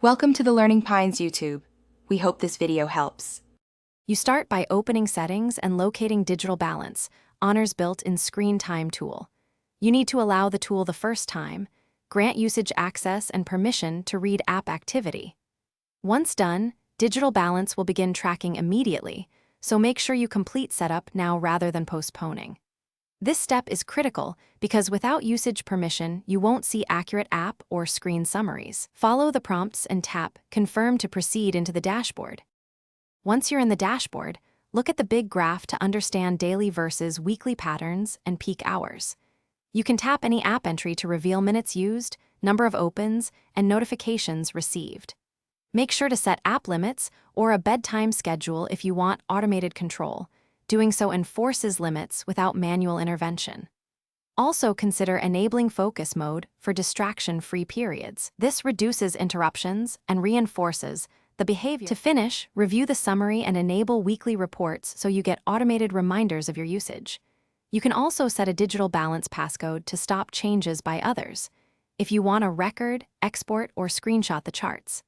Welcome to the Learning Pines YouTube. We hope this video helps. You start by opening Settings and locating Digital Balance, Honor's built-in Screen Time tool. You need to allow the tool the first time, grant usage access and permission to read app activity. Once done, Digital Balance will begin tracking immediately, so make sure you complete setup now rather than postponing. This step is critical because without usage permission, you won't see accurate app or screen summaries. Follow the prompts and tap Confirm to proceed into the dashboard. Once you're in the dashboard, look at the big graph to understand daily versus weekly patterns and peak hours. You can tap any app entry to reveal minutes used, number of opens, and notifications received. Make sure to set app limits or a bedtime schedule if you want automated control. Doing so enforces limits without manual intervention. Also consider enabling focus mode for distraction-free periods. This reduces interruptions and reinforces the behavior. To finish, review the summary and enable weekly reports so you get automated reminders of your usage. You can also set a digital balance passcode to stop changes by others, if you want to record, export, or screenshot the charts.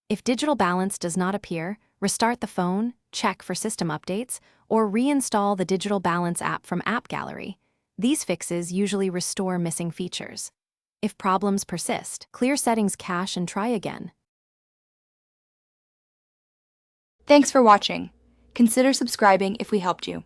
If digital balance does not appear, restart the phone, check for system updates, or reinstall the Digital Balance app from App Gallery. These fixes usually restore missing features. If problems persist, clear settings cache and try again. Thanks for watching. Consider subscribing if we helped you.